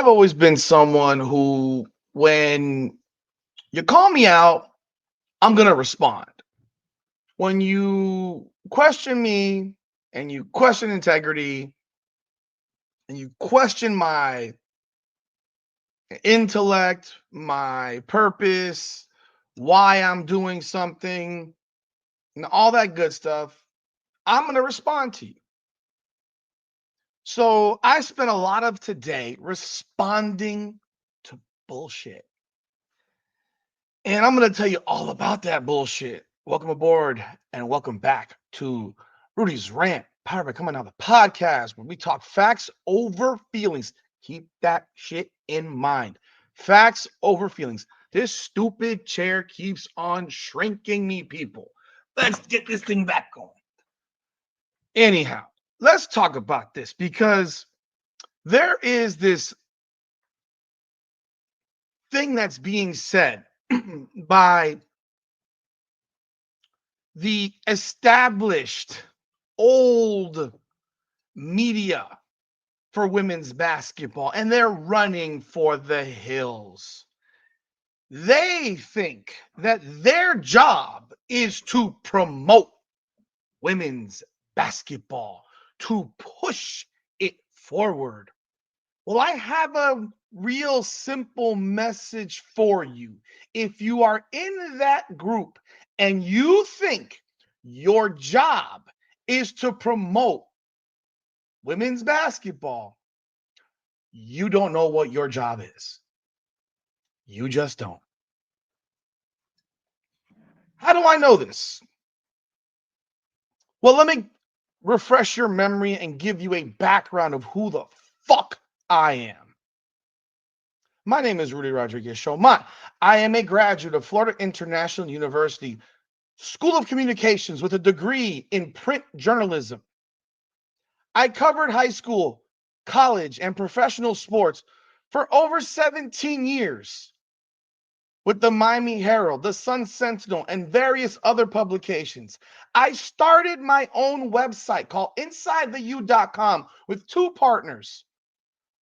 I've always been someone who, when you call me out, I'm going to respond. When you question me and you question integrity and you question my intellect, my purpose, why I'm doing something, and all that good stuff, I'm going to respond to you. So I spent a lot of today responding to bullshit. And I'm going to tell you all about that bullshit. Welcome aboard and welcome back to Rudy's Rant, powered by Coming Out the podcast, where we talk facts over feelings. Keep that shit in mind. Facts over feelings. This stupid chair keeps on shrinking me, people. Let's get this thing back going. Anyhow, let's talk about this because there is this thing that's being said by the established old media for women's basketball, and they're running for the hills. They think that their job is to promote women's basketball, to push it forward. Well, I have a real simple message for you. If you are in that group and you think your job is to promote women's basketball, you don't know what your job is. You just don't. How do I know this? Well, let me refresh your memory and give you a background of who the fuck I am. My name is Rudy Rodriguez Showman. I am a graduate of Florida International University School of Communications with a degree in print journalism. I covered high school, college, and professional sports for over 17 years with the Miami Herald, the Sun Sentinel, and various other publications. I started my own website called InsideTheU.com with two partners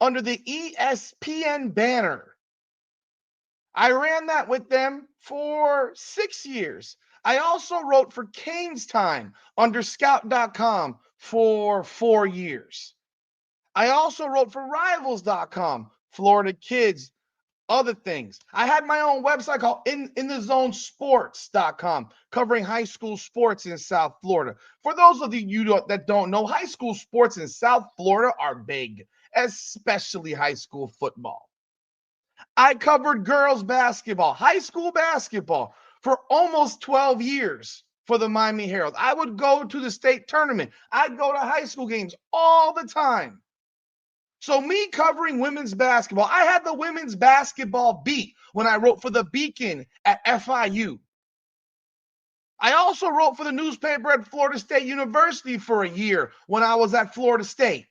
under the ESPN banner. I ran that with them for 6 years. I also wrote for Canes Time under Scout.com for 4 years. I also wrote for Rivals.com, Florida Kids, other things. I had my own website called InTheZoneSports.com, covering high school sports in South Florida. For those of you that don't know, high school sports in South Florida are big, especially high school football. I covered girls basketball, high school basketball, for almost 12 years for the Miami Herald. I would go to the state tournament. I'd go to high school games all the time. So me covering women's basketball, I had the women's basketball beat when I wrote for the Beacon at FIU. I also wrote for the newspaper at Florida State University for a year when I was at Florida State.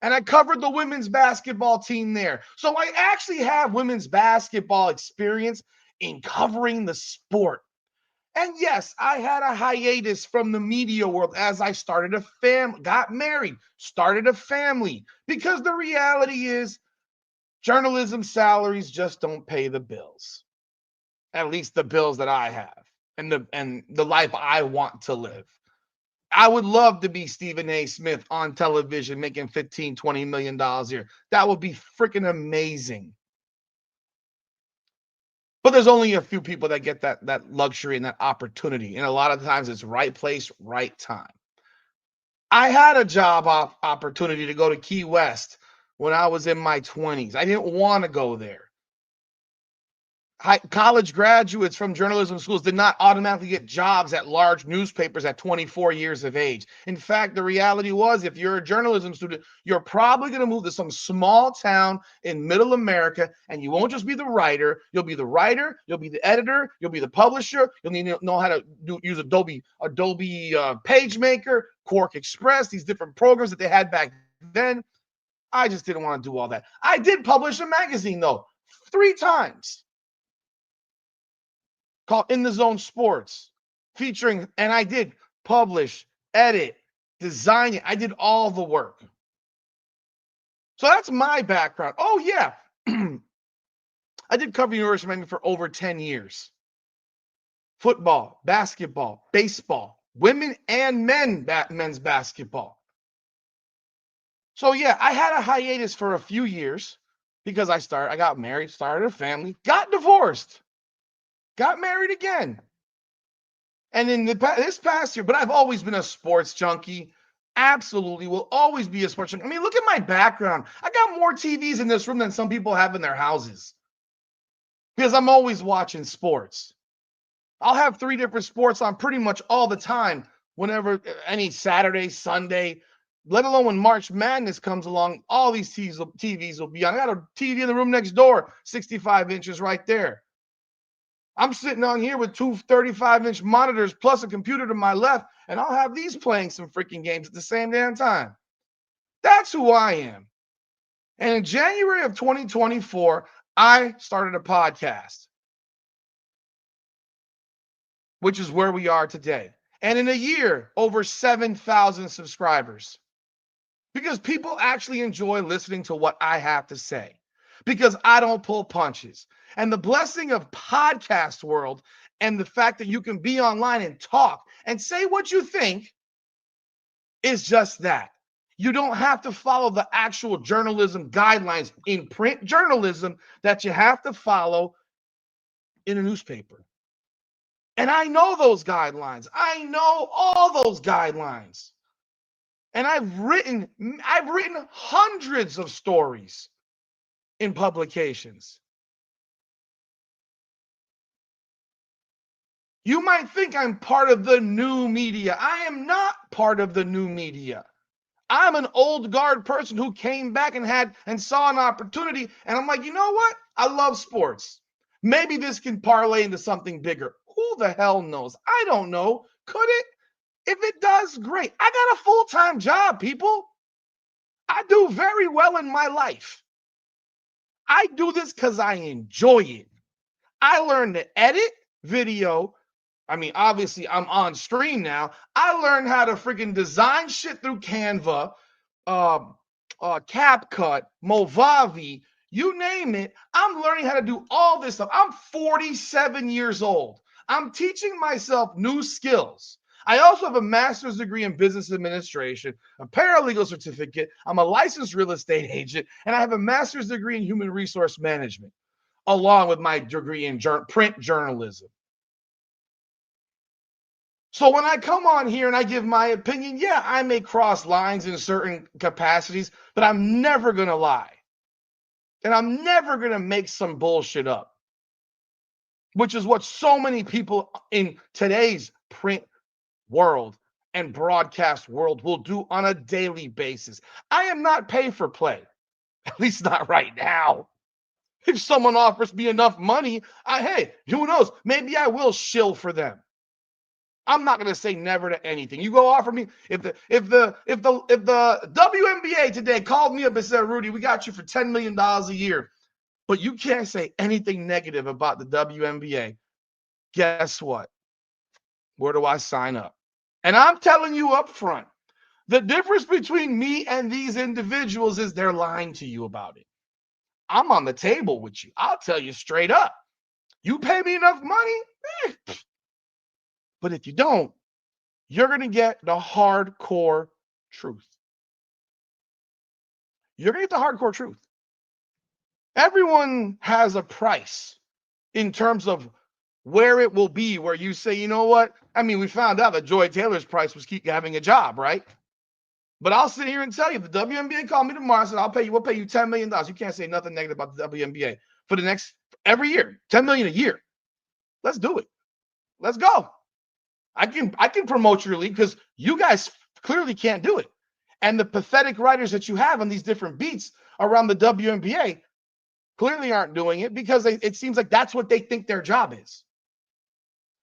And I covered the women's basketball team there. So I actually have women's basketball experience in covering the sport. And yes, I had a hiatus from the media world as I started a family, got married, started a family, because the reality is journalism salaries just don't pay the bills. At least the bills that I have and the life I want to live. I would love to be Stephen A. Smith on television making $15-20 million a year. That would be freaking amazing. But there's only a few people that get that luxury and that opportunity. And a lot of times it's right place, right time. I had a job opportunity to go to Key West when I was in my 20s. I didn't want to go there. College graduates from journalism schools did not automatically get jobs at large newspapers at 24 years of age. In fact, the reality was, if you're a journalism student, you're probably going to move to some small town in middle America, and you won't just be the writer. You'll be the writer, you'll be the editor, you'll be the publisher. You'll need to know how to use Adobe PageMaker, Quark Express, these different programs that they had back then. I just didn't want to do all that. I did publish a magazine, though, 3 times. Called In the Zone Sports, featuring, and I did publish, edit, design it. I did all the work. So that's my background. Oh, yeah. I did cover University of Miami for over 10 years. Football, basketball, baseball, women and men's basketball. So yeah, I had a hiatus for a few years because I got married, started a family, got divorced, got married again. And in this past year, but I've always been a sports junkie. Absolutely will always be a sports junkie. I mean, look at my background. I got more TVs in this room than some people have in their houses because I'm always watching sports. I'll have 3 different sports on pretty much all the time, whenever any Saturday, Sunday, let alone when March Madness comes along, all these TVs will be on. I got a TV in the room next door, 65 inches right there. I'm sitting on here with 2 35-inch monitors plus a computer to my left, and I'll have these playing some freaking games at the same damn time. That's who I am. And in January of 2024, I started a podcast, which is where we are today. And in a year, over 7,000 subscribers. Because people actually enjoy listening to what I have to say. Because I don't pull punches. And the blessing of podcast world and the fact that you can be online and talk and say what you think is just that. You don't have to follow the actual journalism guidelines in print journalism that you have to follow in a newspaper. And I know those guidelines. I know all those guidelines. And I've written hundreds of stories in publications. You might think I'm part of the new media. I am not part of the new media. I'm an old guard person who came back and saw an opportunity. And I'm like, you know what? I love sports. Maybe this can parlay into something bigger. Who the hell knows? I don't know. Could it? If it does, great. I got a full-time job, people. I do very well in my life. I do this because I enjoy it. I learned to edit video. I mean, obviously, I'm on stream now. I learned how to freaking design shit through Canva, CapCut, Movavi, you name it. I'm learning how to do all this stuff. I'm 47 years old. I'm teaching myself new skills. I also have a master's degree in business administration, a paralegal certificate. I'm a licensed real estate agent, and I have a master's degree in human resource management, along with my degree in print journalism. So when I come on here and I give my opinion, yeah, I may cross lines in certain capacities, but I'm never going to lie. And I'm never going to make some bullshit up, which is what so many people in today's print world and broadcast world will do on a daily basis. I am not pay for play, at least not right now. If someone offers me enough money, hey, who knows? Maybe I will shill for them. I'm not going to say never to anything. You go offer me if the WNBA today called me up and said, Rudy, we got you for $10 million a year, but you can't say anything negative about the WNBA. Guess what? Where do I sign up? And I'm telling you up front, the difference between me and these individuals is they're lying to you about it. I'm on the table with you. I'll tell you straight up. You pay me enough money, but if you don't, you're going to get the hardcore truth. You're going to get the hardcore truth. Everyone has a price in terms of where it will be, where you say, you know what? I mean, we found out that Joy Taylor's price was keep having a job, right? But I'll sit here and tell you, the WNBA called me tomorrow and said, we'll pay you $10 million. You can't say nothing negative about the WNBA for the next, every year, $10 million a year. Let's do it. Let's go. I can promote your league because you guys clearly can't do it. And the pathetic writers that you have on these different beats around the WNBA clearly aren't doing it because it seems like that's what they think their job is.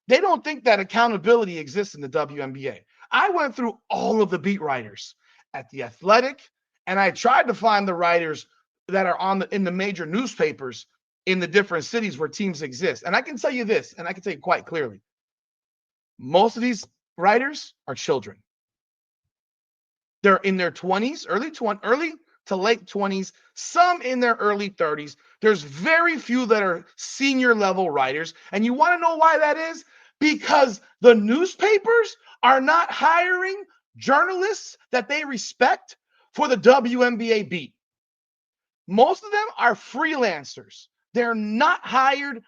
They don't think that accountability exists in the WNBA. I went through all of the beat writers at The Athletic, and I tried to find the writers that are in the major newspapers in the different cities where teams exist. And I can tell you this, and I can tell you quite clearly, most of these writers are children. They're in their 20s, early to late 20s, some in their early 30s. There's very few that are senior level writers. And you want to know why that is? Because the newspapers are not hiring journalists that they respect for the WNBA beat. Most of them are freelancers. They're not hired,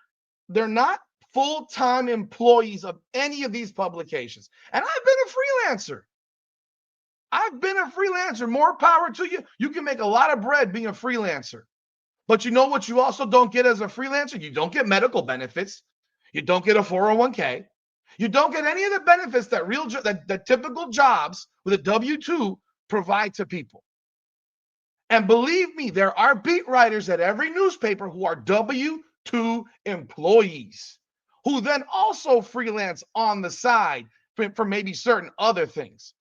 they're not full-time employees of any of these publications. And I've been a freelancer. More power to you. You can make a lot of bread being a freelancer. But you know what you also don't get as a freelancer? You don't get medical benefits. You don't get a 401k. You don't get any of the benefits that typical jobs with a W-2 provide to people. And believe me, there are beat writers at every newspaper who are W-2 employees who then also freelance on the side for maybe certain other things.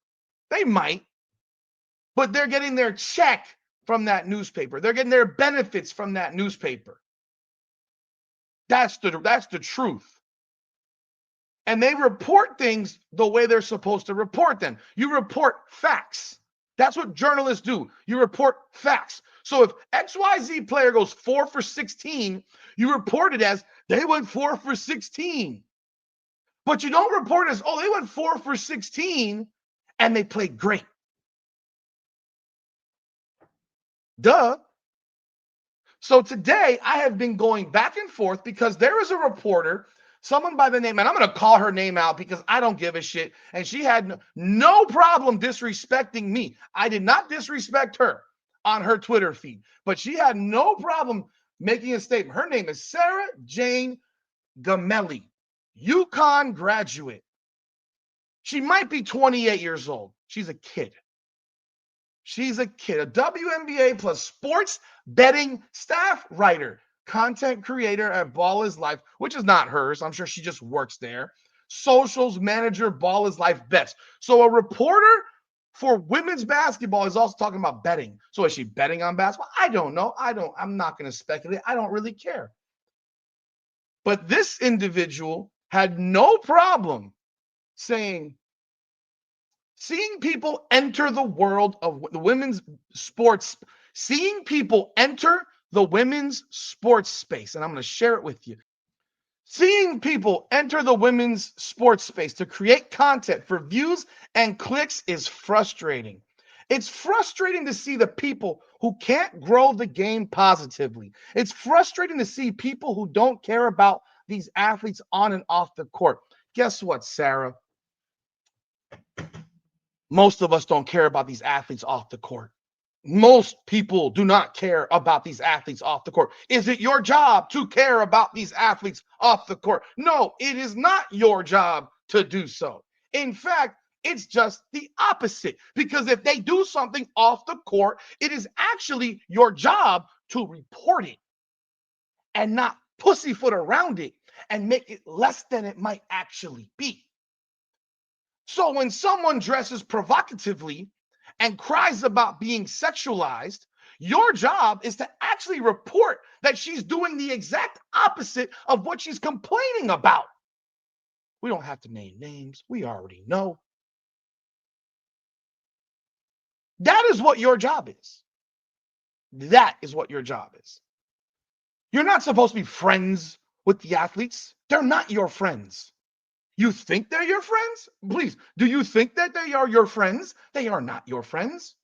They might, but they're getting their check from that newspaper. They're getting their benefits from that newspaper. That's the truth. And they report things the way they're supposed to report them. You report facts. That's what journalists do. You report facts. So if XYZ player goes 4 for 16, you report it as they went 4 for 16. But you don't report it as, oh, they went 4 for 16 and they played great. Duh. So today I have been going back and forth because there is a reporter, someone by the name, and I'm going to call her name out because I don't give a shit. And she had no problem disrespecting me. I did not disrespect her on her Twitter feed, but she had no problem making a statement. Her name is Sara Jane Gamelli, UConn graduate. She might be 28 years old. She's a kid. She's a kid, a WNBA plus sports betting staff writer, content creator at Ball is Life, which is not hers. I'm sure she just works there. Socials manager, Ball is Life bets. So a reporter for women's basketball is also talking about betting. So is she betting on basketball? I don't know. I'm not going to speculate. I don't really care. But this individual had no problem saying, seeing people enter the world of the women's sports, seeing people enter the women's sports space, and I'm going to share it with you. Seeing people enter the women's sports space to create content for views and clicks is frustrating. It's frustrating to see the people who can't grow the game positively. It's frustrating to see people who don't care about these athletes on and off the court. Guess what, Sarah? Most of us don't care about these athletes off the court. Most people do not care about these athletes off the court. Is it your job to care about these athletes off the court? No, it is not your job to do so. In fact, it's just the opposite. Because if they do something off the court, it is actually your job to report it and not pussyfoot around it and make it less than it might actually be. So when someone dresses provocatively and cries about being sexualized, your job is to actually report that she's doing the exact opposite of what she's complaining about. We don't have to name names. We already know. That is what your job is. That is what your job is. You're not supposed to be friends with the athletes. They're not your friends. You think they're your friends? Please, do you think that they are your friends? They are not your friends.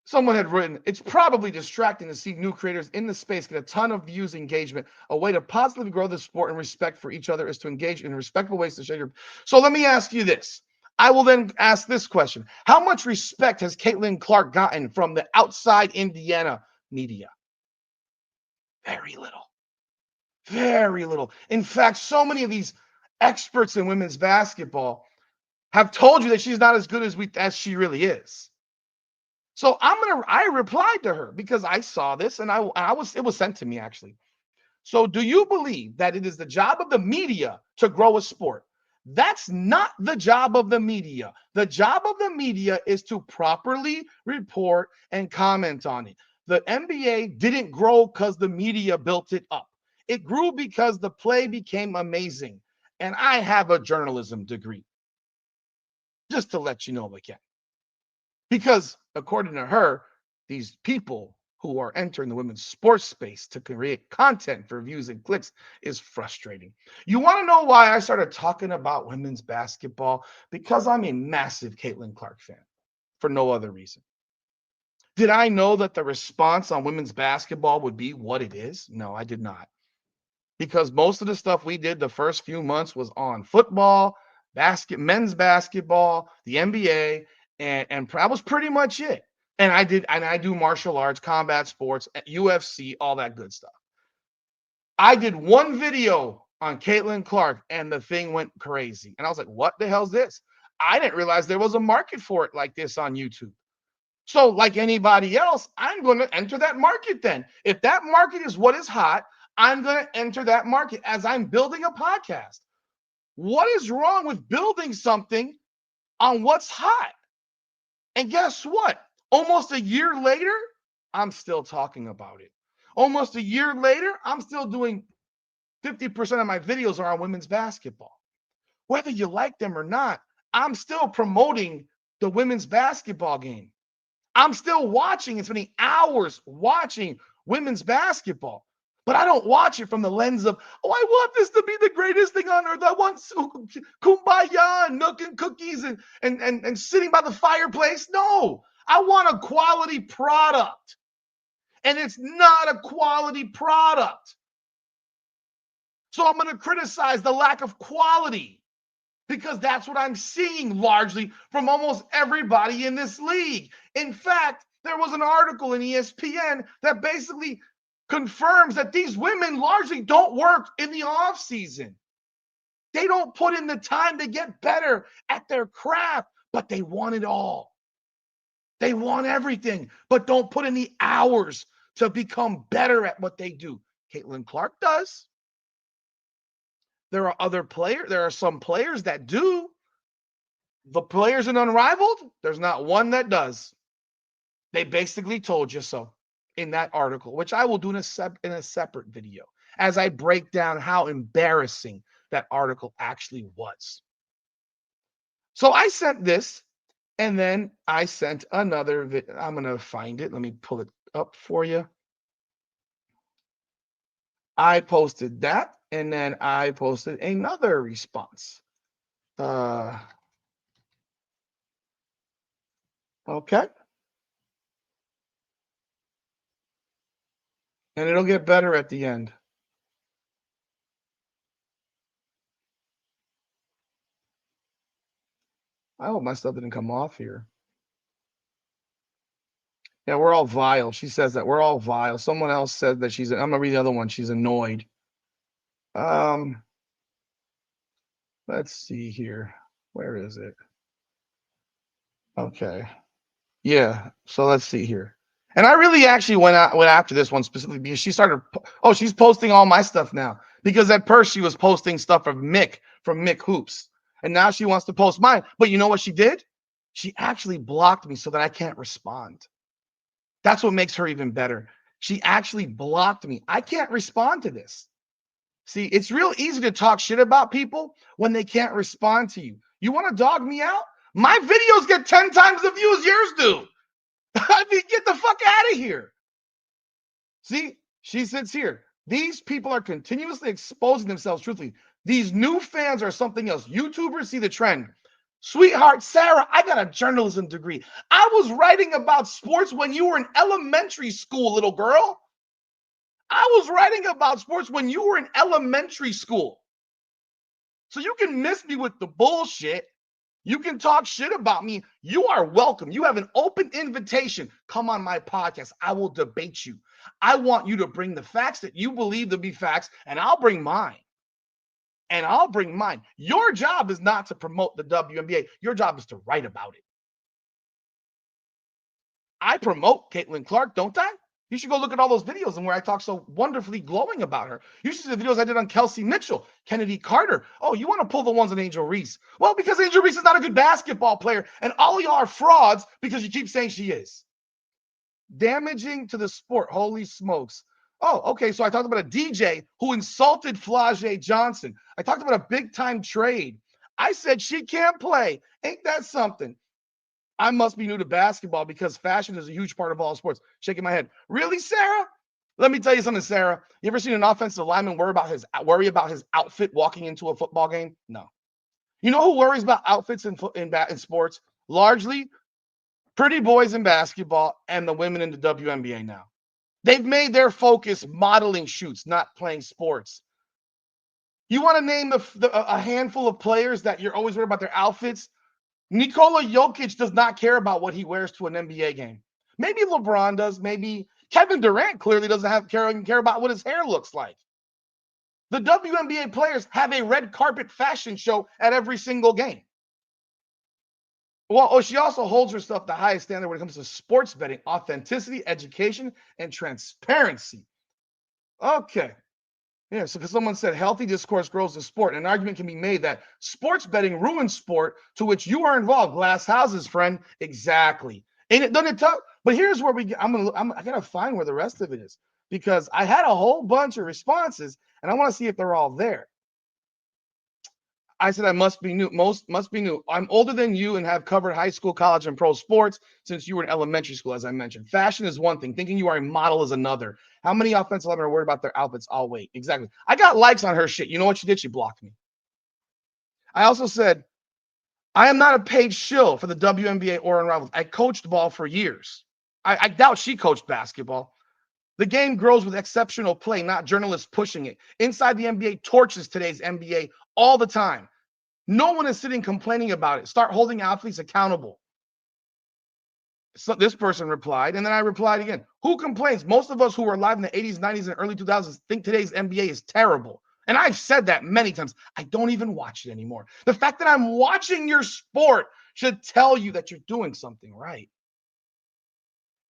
Someone had written, it's probably distracting to see new creators in the space get a ton of views, engagement. A way to positively grow the sport and respect for each other is to engage in respectful ways to share your. So let me ask you this. I will then ask this question. How much respect has Caitlin Clark gotten from the outside Indiana media? Very little. Very little. In fact, so many of these experts in women's basketball have told you that she's not as good as she really is. So I replied to her because I saw this and it was sent to me actually. So do you believe that it is the job of the media to grow a sport? That's not the job of the media. The job of the media is to properly report and comment on it. The NBA didn't grow because the media built it up. It grew because the play became amazing. And I have a journalism degree. Just to let you know again. Because according to her, these people who are entering the women's sports space to create content for views and clicks is frustrating. You want to know why I started talking about women's basketball? Because I'm a massive Caitlin Clark fan for no other reason. Did I know that the response on women's basketball would be what it is? No, I did not. Because most of the stuff we did the first few months was on football, men's basketball, the NBA, and that was pretty much it. And I do martial arts, combat sports, UFC, all that good stuff. I did one video on Caitlin Clark and the thing went crazy. And I was like, what the hell's this? I didn't realize there was a market for it like this on YouTube. So, like anybody else, I'm going to enter that market then. If that market is what is hot, I'm going to enter that market as I'm building a podcast. What is wrong with building something on what's hot? And guess what? Almost a year later, I'm still talking about it. Almost a year later, I'm still doing 50% of my videos are on women's basketball. Whether you like them or not, I'm still promoting the women's basketball game. I'm still watching and spending hours watching women's basketball. But I don't watch it from the lens of, oh, I want this to be the greatest thing on earth. I want kumbaya and milk and cookies and sitting by the fireplace. No, I want a quality product. And it's not a quality product. So I'm going to criticize the lack of quality because that's what I'm seeing largely from almost everybody in this league. In fact, there was an article in ESPN that basically confirms that these women largely don't work in the off season. They don't put in the time to get better at their craft, but they want it all. They want everything, but don't put in the hours to become better at what they do. Caitlin Clark does. There are some players that do. The players in Unrivaled, there's not one that does. They basically told you so in that article, which I will do in a separate video as I break down how embarrassing that article actually was. So I sent this, and then I sent another I'm going to find it. Let me pull it up for you. I posted that, and then I posted another response. Okay. And it'll get better at the end. I hope my stuff didn't come off here. Yeah, we're all vile. She says that we're all vile. Someone else said that I'm gonna read the other one. She's annoyed. Let's see here. Where is it? Okay. Yeah. So let's see here. And I really actually went after this one specifically because she started. Oh, she's posting all my stuff now because at first she was posting stuff from Mick Hoops, and now she wants to post mine. But you know what she did? She actually blocked me so that I can't respond. That's what makes her even better. She actually blocked me. I can't respond to this. See, it's real easy to talk shit about people when they can't respond to you. You want to dog me out? My videos get 10 times the views yours do. I mean, get the fuck out of here. See, she sits here. These people are continuously exposing themselves truthfully. These new fans are something else. YouTubers see the trend. Sweetheart, Sarah, I got a journalism degree. I was writing about sports when you were in elementary school, little girl. I was writing about sports when you were in elementary school. So you can miss me with the bullshit. You can talk shit about me. You are welcome. You have an open invitation. Come on my podcast. I will debate you. I want you to bring the facts that you believe to be facts, and I'll bring mine. Your job is not to promote the WNBA. Your job is to write about it. I promote Caitlin Clark, don't I? You should go look at all those videos and where I talk so wonderfully glowing about her. You should see the videos I did on Kelsey Mitchell, Kennedy Carter. Oh, you want to pull the ones on Angel Reese? Well, because Angel Reese is not a good basketball player, and all of y'all are frauds because you keep saying she is. Damaging to the sport. Holy smokes. Oh, okay. So I talked about a DJ who insulted Flau'jae Johnson. I talked about a big-time trade. I said she can't play. Ain't that something? I must be new to basketball because fashion is a huge part of all sports. Shaking my head. Really, Sarah? Let me tell you something, Sarah. You ever seen an offensive lineman worry about his outfit walking into a football game? No. You know who worries about outfits in sports? Largely, pretty boys in basketball and the women in the WNBA now. They've made their focus modeling shoots, not playing sports. You want to name a handful of players that you're always worried about their outfits? Nikola Jokic does not care about what he wears to an NBA game. Maybe LeBron does. Maybe Kevin Durant clearly doesn't care about what his hair looks like. The WNBA players have a red carpet fashion show at every single game. Well, she also holds herself the highest standard when it comes to sports betting, authenticity, education, and transparency. Okay. Yeah, so because someone said healthy discourse grows in sport, an argument can be made that sports betting ruins sport to which you are involved. Glass houses, friend. Exactly. Ain't it done it tough? But here's where I gotta find where the rest of it is because I had a whole bunch of responses and I want to see if they're all there. I said I must be new. Must be new. I'm older than you and have covered high school, college, and pro sports since you were in elementary school, as I mentioned. Fashion is one thing. Thinking you are a model is another. How many offensive linemen are worried about their outfits? I'll wait. Exactly. I got likes on her shit. You know what she did? She blocked me. I also said, I am not a paid shill for the WNBA or Unrivaled. I coached ball for years. I doubt she coached basketball. The game grows with exceptional play, not journalists pushing it. Inside the NBA torches today's NBA all the time. No one is sitting complaining about it. Start holding athletes accountable. So this person replied, and then I replied again. Who complains? Most of us who were alive in the 80s, 90s, and early 2000s think today's NBA is terrible. And I've said that many times. I don't even watch it anymore. The fact that I'm watching your sport should tell you that you're doing something right.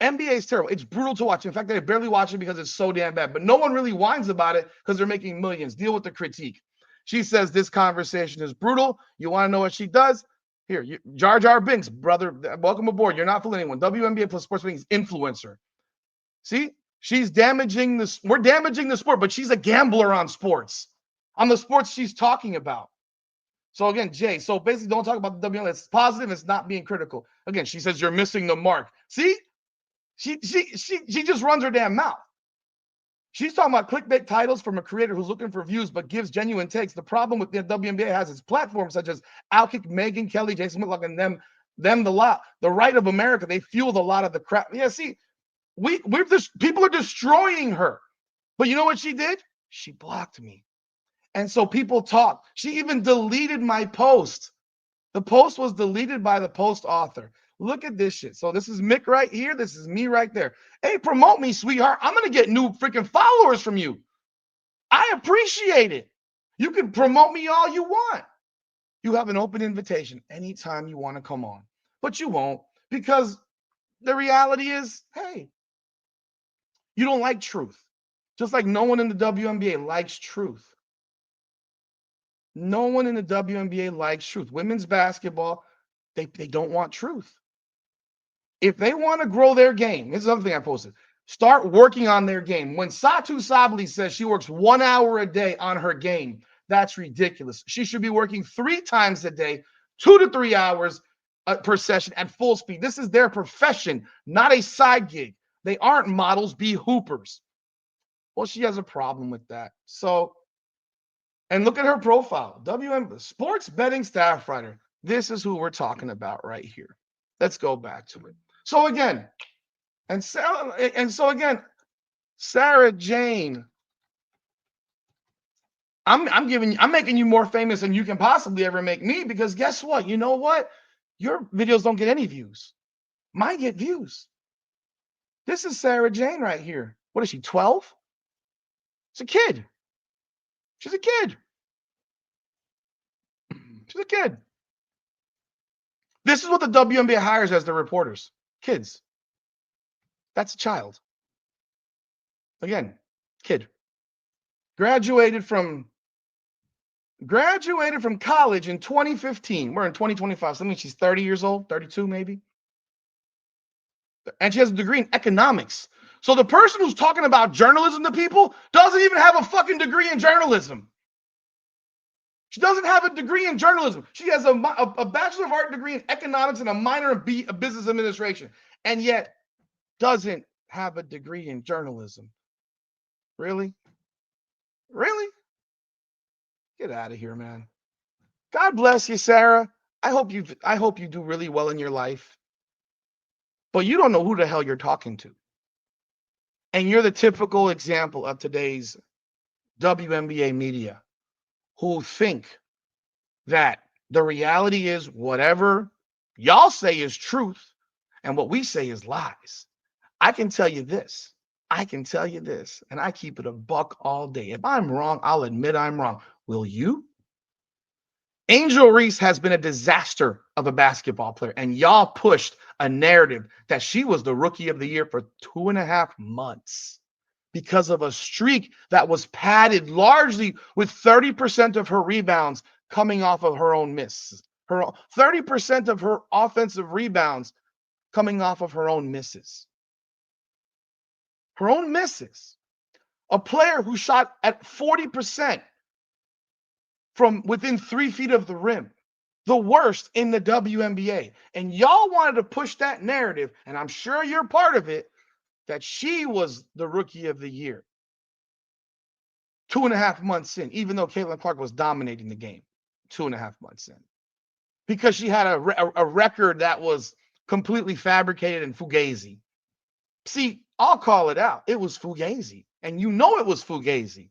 NBA is terrible. It's brutal to watch. In fact, I barely watch it because it's so damn bad. But no one really whines about it because they're making millions. Deal with the critique. She says this conversation is brutal. You want to know what she does? Here, Jar Jar Binks, brother, welcome aboard. You're not fooling anyone. WNBA plus sports betting is influencer. See, she's damaging this. We're damaging the sport, but she's a gambler on sports, on the sports she's talking about. So again, Jay, so basically don't talk about the WNBA. It's positive. It's not being critical. Again, she says you're missing the mark. See, she just runs her damn mouth. She's talking about clickbait titles from a creator who's looking for views but gives genuine takes. The problem with the WNBA has its platforms such as Outkick, Megyn Kelly, Jason Whitlock, and them the right of America. They fueled a lot of the crap. Yeah, see, people are destroying her. But you know what she did? She blocked me. And so people talk. She even deleted my post. The post was deleted by the post author. Look at this shit. So this is Mick right here. This is me right there. Hey, promote me, sweetheart. I'm going to get new freaking followers from you. I appreciate it. You can promote me all you want. You have an open invitation anytime you want to come on. But you won't because the reality is, hey, you don't like truth. Just like no one in the WNBA likes truth. No one in the WNBA likes truth. Women's basketball, they don't want truth. If they want to grow their game, here's another thing I posted. Start working on their game. When Satu Sabali says she works 1 hour a day on her game, that's ridiculous. She should be working 3 times a day, 2 to 3 hours per session at full speed. This is their profession, not a side gig. They aren't models, be hoopers. Well, she has a problem with that. So, and look at her profile. WM sports betting staff writer. This is who we're talking about right here. Let's go back to it. So again, Sara Jane. I'm making you more famous than you can possibly ever make me because guess what? You know what? Your videos don't get any views. Mine get views. This is Sara Jane right here. What is she, 12? She's a kid. She's a kid. She's a kid. This is what the WNBA hires as their reporters. Kids. That's a child. Again, kid. Graduated from college in 2015. We're in 2025. So that means she's 30 years old, 32 maybe. And she has a degree in economics. So the person who's talking about journalism to people doesn't even have a fucking degree in journalism. She doesn't have a degree in journalism. She has a Bachelor of Art degree in economics and a minor in business administration, and yet doesn't have a degree in journalism. Really? Really? Get out of here, man. God bless you, Sarah. I hope you do really well in your life. But you don't know who the hell you're talking to. And you're the typical example of today's WNBA media who think that the reality is whatever y'all say is truth and what we say is lies. I can tell you this. I can tell you this, and I keep it a buck all day. If I'm wrong, I'll admit I'm wrong. Will you? Angel Reese has been a disaster of a basketball player, and y'all pushed a narrative that she was the rookie of the year for 2.5 months because of a streak that was padded largely with 30% of her rebounds coming off of her own misses. 30% of her offensive rebounds coming off of her own misses. Her own misses. A player who shot at 40% from within 3 feet of the rim. The worst in the WNBA. And y'all wanted to push that narrative, and I'm sure you're part of it, that she was the rookie of the year. 2.5 months in, even though Caitlin Clark was dominating the game. 2.5 months in. Because she had a record that was completely fabricated and fugazi. See, I'll call it out. It was fugazi. And you know it was fugazi.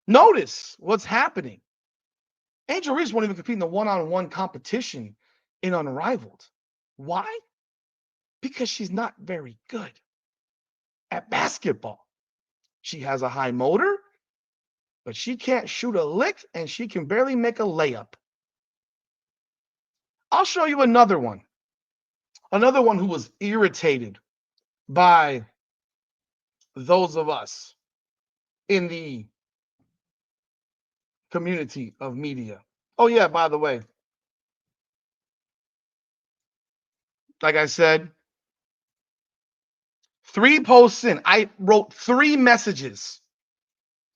Notice what's happening. Angel Reese won't even compete in the one-on-one competition in Unrivaled. Why? Because she's not very good at basketball. She has a high motor, but she can't shoot a lick, and she can barely make a layup. I'll show you another one. Another one who was irritated by those of us in the community of media. Oh, yeah, by the way, like I said, 3 posts in, I wrote 3 messages.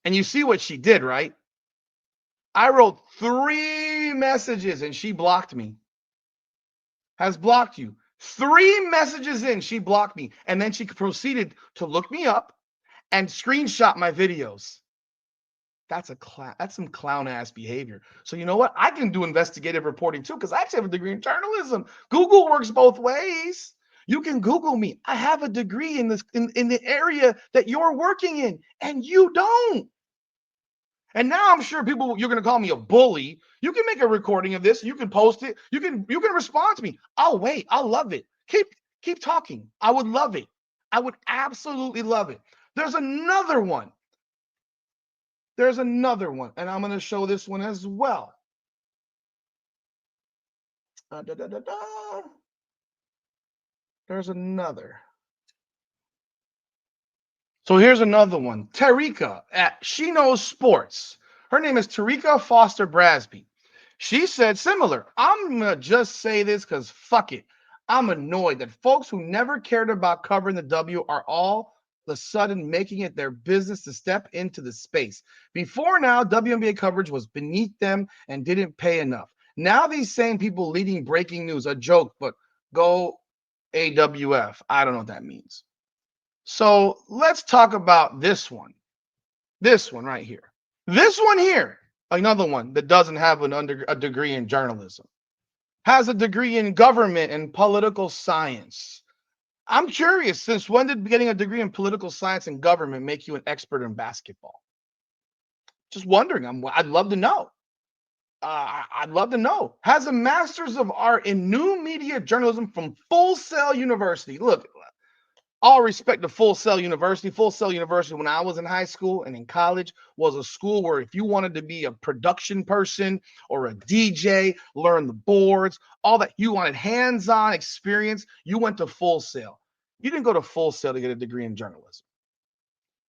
And you see what she did, right? I wrote 3 messages and she blocked me. Has blocked you. 3 messages in, she blocked me. And then she proceeded to look me up and screenshot my videos. That's some clown ass behavior. So you know what? I can do investigative reporting too, because I actually have a degree in journalism. Google works both ways. You can Google me. I have a degree in the area that you're working in, and you don't. And now I'm sure you're going to call me a bully. You can make a recording of this. You can post it. You can respond to me. I'll wait. I'll love it. Keep talking. I would love it. I would absolutely love it. There's another one. And I'm going to show this one as well. There's another. So here's another one. Tarika at She Knows Sports. Her name is Tarika Foster Brasby. She said similar. I'm going to just say this because fuck it. I'm annoyed that folks who never cared about covering the W are all of a sudden making it their business to step into the space. Before now, WNBA coverage was beneath them and didn't pay enough. Now these same people leading breaking news, a joke, but go AWF. I don't know what that means. So let's talk about this one. This one right here. This one here, another one that doesn't have a degree in journalism, has a degree in government and political science. I'm curious, since when did getting a degree in political science and government make you an expert in basketball? Just wondering. I'd love to know. I'd love to know. Has a master's of art in new media journalism from Full Sail University. Look, all respect to Full Sail University. Full Sail University, when I was in high school and in college, was a school where if you wanted to be a production person or a DJ, learn the boards, all that, you wanted hands-on experience, you went to Full Sail. You didn't go to Full Sail to get a degree in journalism.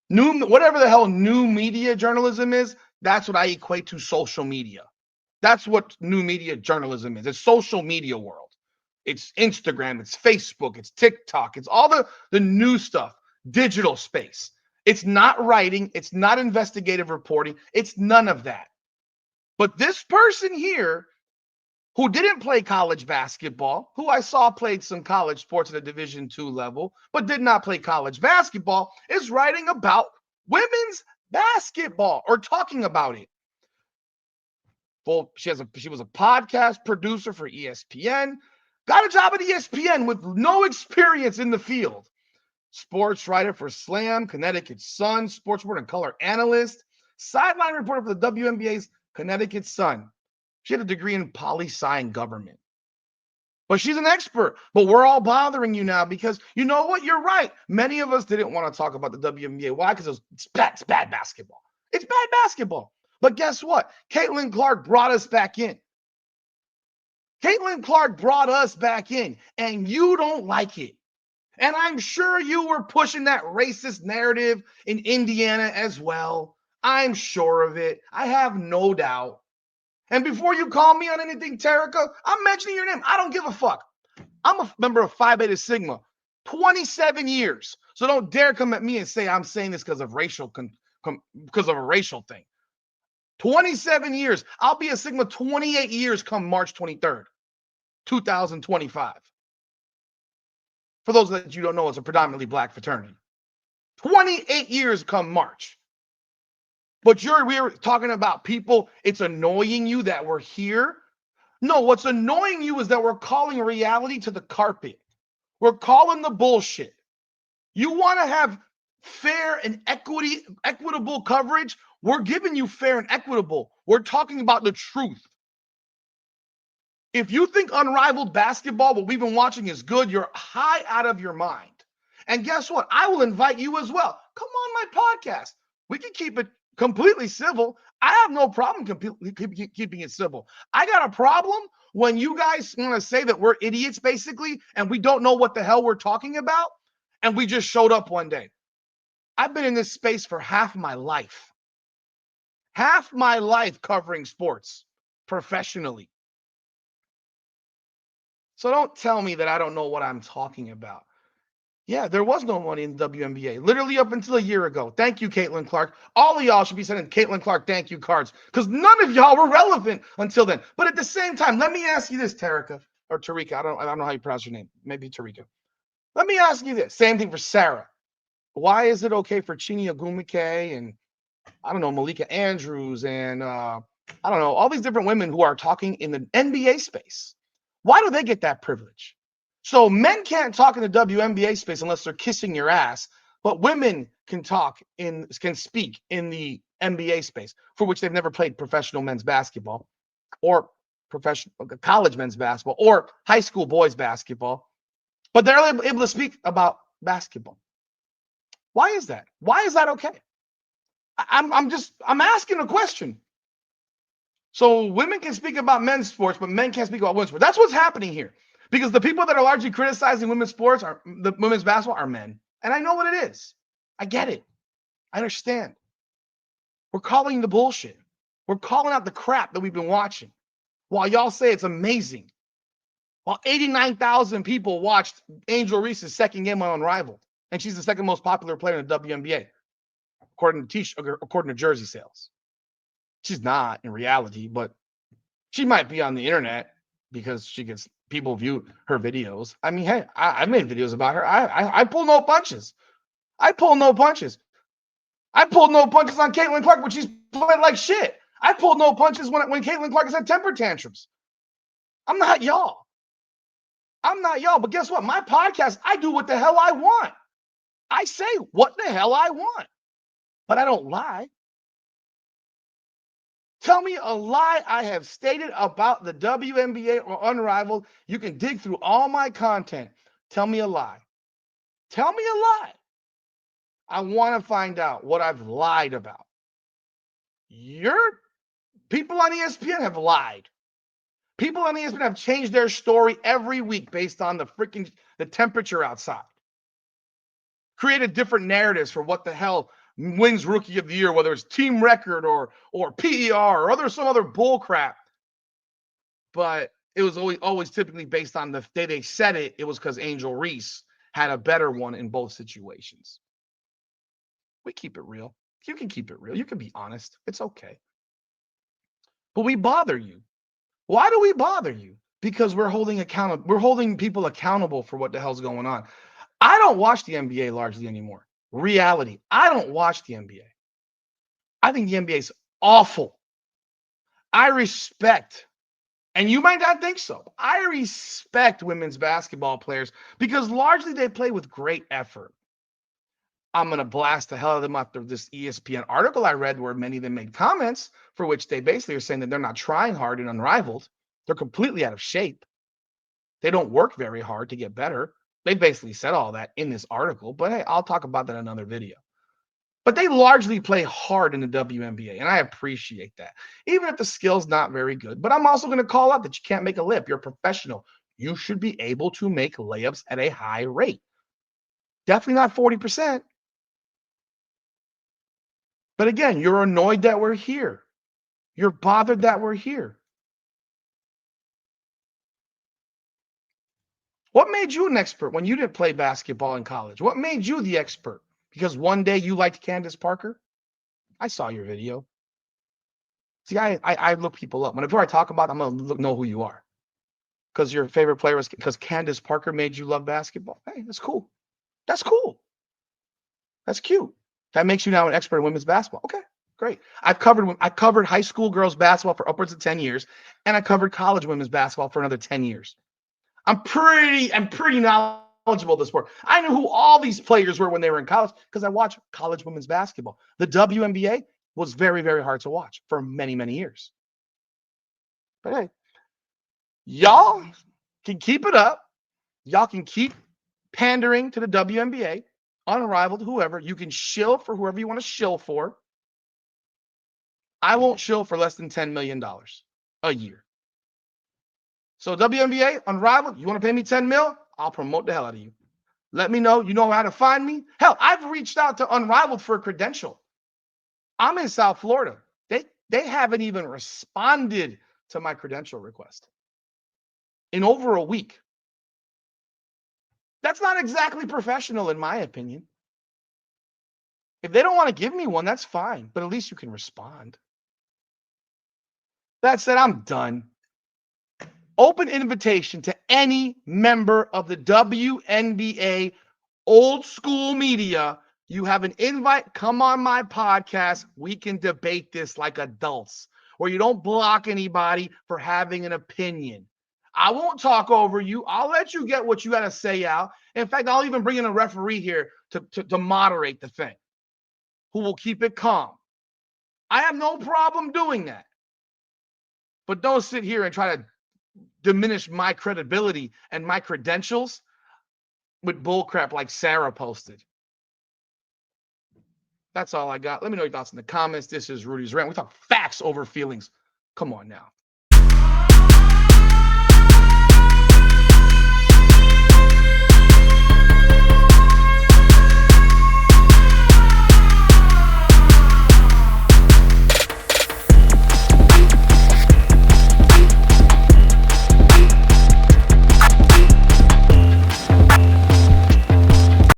Whatever the hell new media journalism is, that's what I equate to social media. That's what new media journalism is. It's social media world. It's Instagram, it's Facebook, it's TikTok, it's all the new stuff, digital space. It's not writing, it's not investigative reporting, it's none of that. But this person here who didn't play college basketball, who I saw played some college sports at a Division II level, but did not play college basketball, is writing about women's basketball or talking about it. Well, she was a podcast producer for ESPN, got a job at ESPN with no experience in the field. Sports writer for Slam, Connecticut Sun, sports report and color analyst, sideline reporter for the WNBA's Connecticut Sun. She had a degree in poli-sci and government. But she's an expert. But we're all bothering you now because you know what? You're right. Many of us didn't want to talk about the WNBA. Why? Because it's bad basketball. It's bad basketball. But guess what? Caitlin Clark brought us back in. Caitlin Clark brought us back in, and you don't like it. And I'm sure you were pushing that racist narrative in Indiana as well. I'm sure of it. I have no doubt. And before you call me on anything, Terica, I'm mentioning your name. I don't give a fuck. I'm a member of Phi Beta Sigma, 27 years. So don't dare come at me and say I'm saying this because of because of a racial thing. 27 years. I'll be a Sigma 28 years come March 23rd, 2025. For those that you don't know, it's a predominantly black fraternity. 28 years come March. But we're talking about people, it's annoying you that we're here. No, what's annoying you is that we're calling reality to the carpet. We're calling the bullshit. You want to have fair and equitable coverage? We're giving you fair and equitable. We're talking about the truth. If you think unrivaled basketball, what we've been watching is good, you're high out of your mind. And guess what? I will invite you as well. Come on my podcast. We can keep it completely civil. I have no problem keeping it civil. I got a problem when you guys want to say that we're idiots, basically, and we don't know what the hell we're talking about, and we just showed up one day. I've been in this space for half my life. Half my life covering sports professionally. So don't tell me that I don't know what I'm talking about. Yeah, there was no money in the WNBA, literally up until a year ago. Thank you, Caitlin Clark. All of y'all should be sending Caitlin Clark thank you cards because none of y'all were relevant until then. But at the same time, let me ask you this, Terica, or Tarika. I don't know how you pronounce your name. Maybe Tarika. Let me ask you this. Same thing for Sarah. Why is it okay for Chinyere Ogwumike and, I don't know, Malika Andrews and, I don't know, all these different women who are talking in the NBA space? Why do they get that privilege? So men can't talk in the WNBA space unless they're kissing your ass, but women can speak in the NBA space, for which they've never played professional men's basketball or professional college men's basketball or high school boys basketball, but they're able to speak about basketball. Why is that? Why is that okay? I'm asking a question. So women can speak about men's sports, but men can't speak about women's sports. That's what's happening here. Because the people that are largely criticizing women's sports the women's basketball are men. And I know what it is. I get it. I understand. We're calling the bullshit. We're calling out the crap that we've been watching. While y'all say it's amazing. While 89,000 people watched Angel Reese's second game on Unrivaled. And she's the second most popular player in the WNBA, according to jersey sales. She's not in reality, but she might be on the internet because she gets people view her videos. I mean, hey, I made videos about her. I pull no punches. I pull no punches. I pulled no punches on Caitlin Clark when she's played like shit. I pulled no punches when Caitlin Clark has had temper tantrums. I'm not y'all. I'm not y'all. But guess what? My podcast, I do what the hell I want. I say what the hell I want. But I don't lie. Tell me a lie I have stated about the WNBA or Unrivaled. You can dig through all my content. Tell me a lie. Tell me a lie. I want to find out what I've lied about. Your people on ESPN have lied. People on ESPN have changed their story every week based on the temperature outside. Created different narratives for what the hell wins Rookie of the Year, whether it's team record or PER or some other bull crap. But it was always typically based on the day they said it. It was because Angel Reese had a better one in both situations. We keep it real. You can keep it real. You can be honest. It's okay. But we bother you. Why do we bother you? Because we're holding people accountable for what the hell's going on. I don't watch the NBA largely anymore. Reality. I don't watch the NBA. I think the NBA is awful. I respect, and you might not think so. I respect women's basketball players because largely they play with great effort. I'm going to blast the hell out of them after this ESPN article I read where many of them made comments for which they basically are saying that they're not trying hard and unrivaled. They're completely out of shape. They don't work very hard to get better. They basically said all that in this article, but hey, I'll talk about that in another video. But they largely play hard in the WNBA, and I appreciate that, even if the skill's not very good. But I'm also going to call out that you can't make a layup. You're a professional. You should be able to make layups at a high rate. Definitely not 40%. But again, you're annoyed that we're here. You're bothered that we're here. What made you an expert when you didn't play basketball in college? What made you the expert? Because one day you liked Candace Parker? I saw your video. See, I look people up. Whenever I talk about them, I'm going to know who you are. Because your favorite player was because Candace Parker made you love basketball. Hey, that's cool. That's cool. That's cute. That makes you now an expert in women's basketball. Okay, great. I covered high school girls basketball for upwards of 10 years, and I covered college women's basketball for another 10 years. I'm pretty knowledgeable of the sport. I knew who all these players were when they were in college because I watched college women's basketball. The WNBA was very, very hard to watch for many, many years. But hey, y'all can keep it up. Y'all can keep pandering to the WNBA, unrivaled, whoever. You can shill for whoever you want to shill for. I won't shill for less than $10 million a year. So WNBA, unrivaled, you want to pay me 10 mil? I'll promote the hell out of you. Let me know. You know how to find me. Hell, I've reached out to Unrivaled for a credential. I'm in South Florida. They haven't even responded to my credential request in over a week. That's not exactly professional, in my opinion. If they don't want to give me one, that's fine, but at least you can respond. That said, I'm done. Open invitation to any member of the WNBA old school media. You have an invite, come on my podcast. We can debate this like adults, where you don't block anybody for having an opinion. I won't talk over you. I'll let you get what you got to say out. In fact, I'll even bring in a referee here to moderate the thing, who will keep it calm. I have no problem doing that. But don't sit here and try to diminish my credibility and my credentials with bullcrap like Sara posted. That's all I got. Let me know your thoughts in the comments. This is Rudy's Rant. We talk facts over feelings. Come on now.